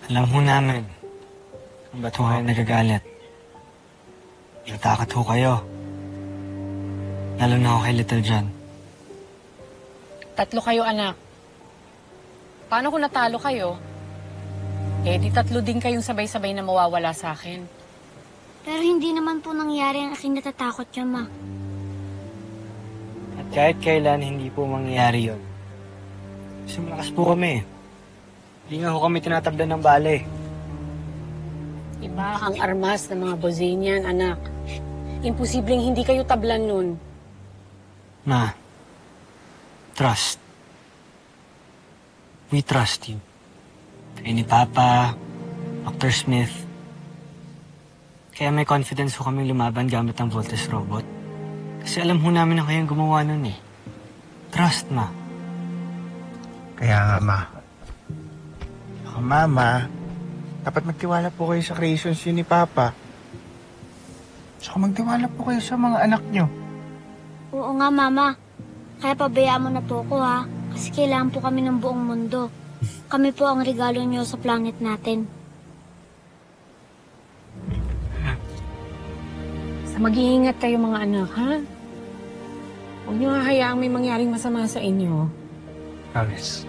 Alam ho namin kung ba't ho kayo nagagalit. Natakot ho kayo. Lalo na ako kay Little John. 3 kayo, anak. Paano kung natalo kayo? Eh, di 3 din kayong sabay-sabay na mawawala sa akin. Pero hindi naman po nangyari ang aking natatakot niya, Ma. At kahit kailan hindi po mangyayari yun. Kasi malakas po kami. Hindi nga ho kami tinatablan ng bale. Iba ang armas ng mga Bozanian, anak. Imposibleng hindi kayo tablan nun. Ma, trust. We trust you. Kayo ni Papa, Dr. Smith. Kaya may confidence ho kami lumaban gamit ang Voltes robot. Kasi alam ho namin na kayong gumawa nun eh. Trust, Ma. Kaya nga, Ma. Ako, Mama, dapat magtiwala po kayo sa creations yun ni Papa. Saka magtiwala po kayo sa mga anak nyo. Oo nga, Mama. Kaya pabayaan mo na po ko, ha? Kasi kailangan po kami ng buong mundo. Kami po ang regalo niyo sa planet natin. Sa mag-iingat kayo mga anak, ha? Huwag niyo hahayaang may mangyaring masama sa inyo. Promise.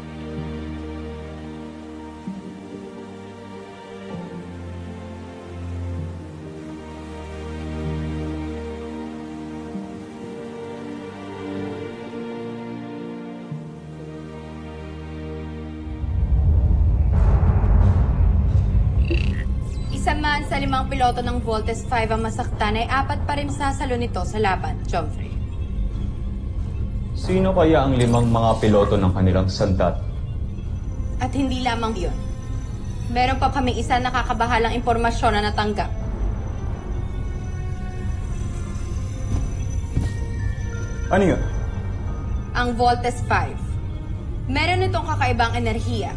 Isa man sa 5 piloto ng Voltes 5 ang masaktan ay 4 pa rin sasalo nito sa laban, Jomfrey. Sino kaya ang 5 mga piloto ng kanilang sandat? At hindi lamang yun. Meron pa kami isa nakakabahalang impormasyon na natanggap. Ano yun? Ang Voltes 5. Meron itong kakaibang enerhiya.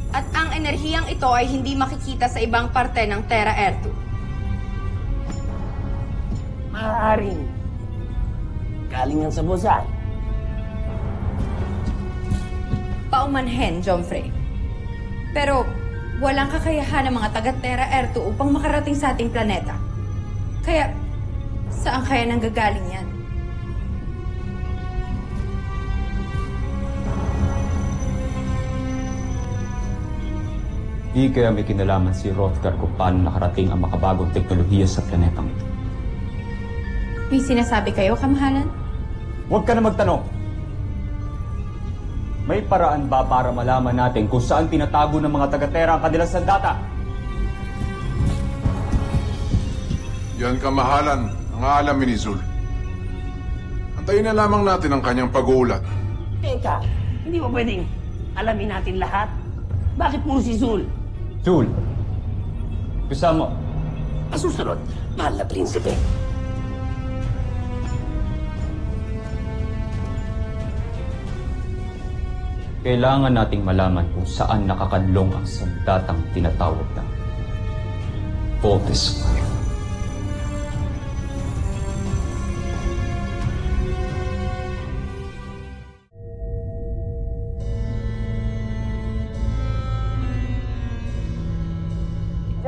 At ang enerhiyang ito ay hindi makikita sa ibang parte ng Terra Ertu. Maaaring galing yan sa Bozan. Paumanhin, Jomfrey. Pero walang kakayahan ng mga taga-Terra Ertu upang makarating sa ating planeta. Kaya, saan kaya nanggagaling yan? Di kaya may kinalaman si Hrothgar kung paano nakarating ang makabagong teknolohiya sa planetang ito. May sinasabi kayo, kamahalan? Huwag ka na magtanong! May paraan ba para malaman natin kung saan tinatago ng mga taga-Terra ang kanilang sandata? Yan, kamahalan, ang aalamin ni Zul. Antayin na lamang natin ang kanyang pag-uulat. Teka, hindi mo pwedeng alamin natin lahat? Bakit puro si Zul? Zul! Kasama. Ang susunod, mahal na prinsipe. Kailangan nating malaman kung saan nakakadlong ang sandatang tinatawag na Voltes 5.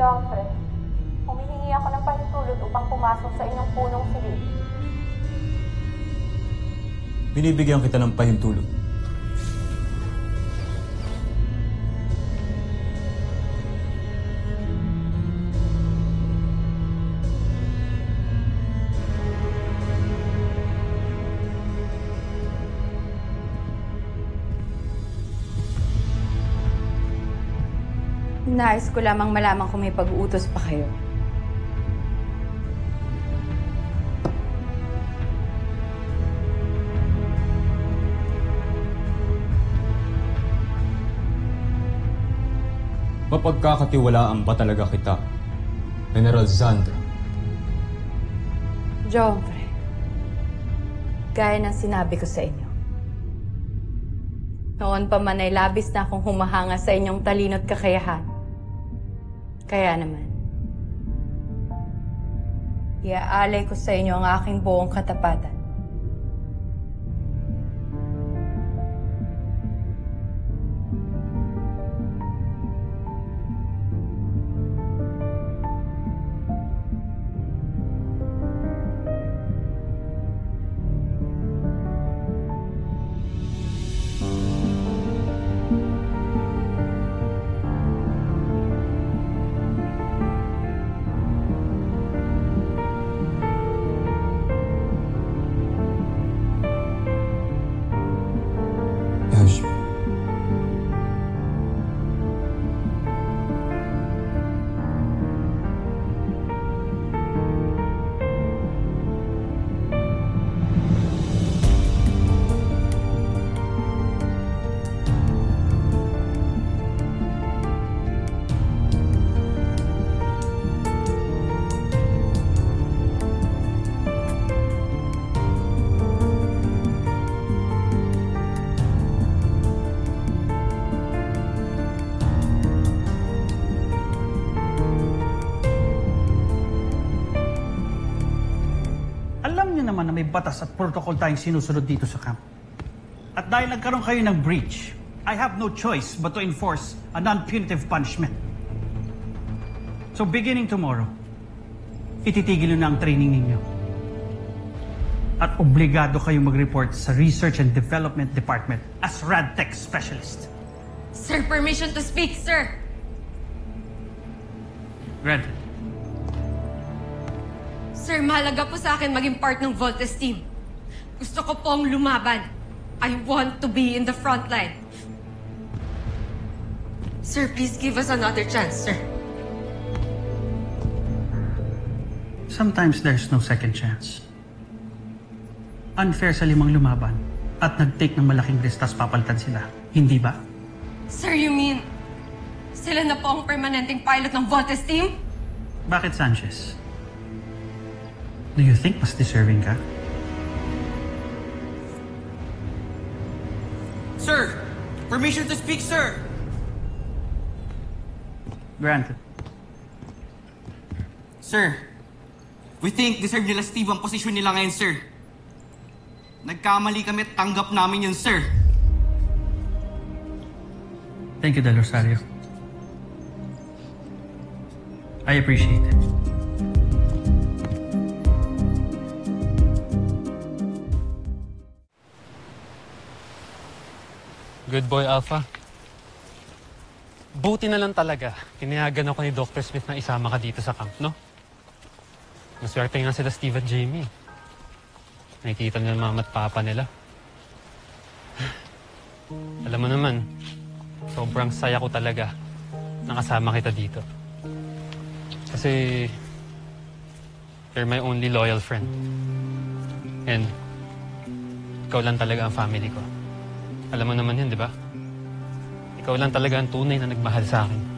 Jomfrey, humihingi ako ng pahintulot upang pumasok sa inyong punong silid. Binibigyan kita ng pahintulot. Nais ko lamang malaman kung may pag-uutos pa kayo. Mapagkakatiwalaan ba talaga kita, General Zandra? Jomfrey, gaya ng sinabi ko sa inyo. Noon pa man ay labis na akong humahanga sa inyong talino't kakayahan. Kaya naman, iaalay ko sa inyo ang aking buong katapatan. naman na may batas at protocol tayong sinusunod dito sa camp. At dahil nagkaroon kayo ng breach, I have no choice but to enforce a non-punitive punishment. So beginning tomorrow, ititigil nyo na ang training ninyo. At obligado kayong mag-report sa Research and Development Department as RadTech Specialist. Sir, permission to speak, sir. Granted. Sir, mahalaga po sa akin maging part ng Voltes team. Gusto ko pong lumaban. I want to be in the front line. Sir, please give us another chance, sir. Sometimes there's no second chance. Unfair sa 5 lumaban at nag-take ng malaking risk tas papalitan sila. Hindi ba? Sir, you mean sila na po ang permanenteng pilot ng Voltes team? Bakit, Sanchez? Do you think mas deserving ka? Sir! Permission to speak, sir! Granted. Sir, we think deserve nila Steve ang posisyon nila ngayon, sir. Nagkamali kami at tanggap namin yun, sir. Thank you, Del Rosario. I appreciate it. Good boy, Alpha. Buti na lang talaga. Tinayagan ako ni Dr. Smith na isama ka dito sa camp, no? Maswerte nga sila Steve at Jamie. Nakikita nila mama at papa nila. Alam mo naman, sobrang saya ko talaga nakasama kita dito. Kasi you're my only loyal friend. And ikaw lang talaga ang family ko. Alam mo naman yun, di ba? Ikaw lang talaga ang tunay na nagmahal sa akin.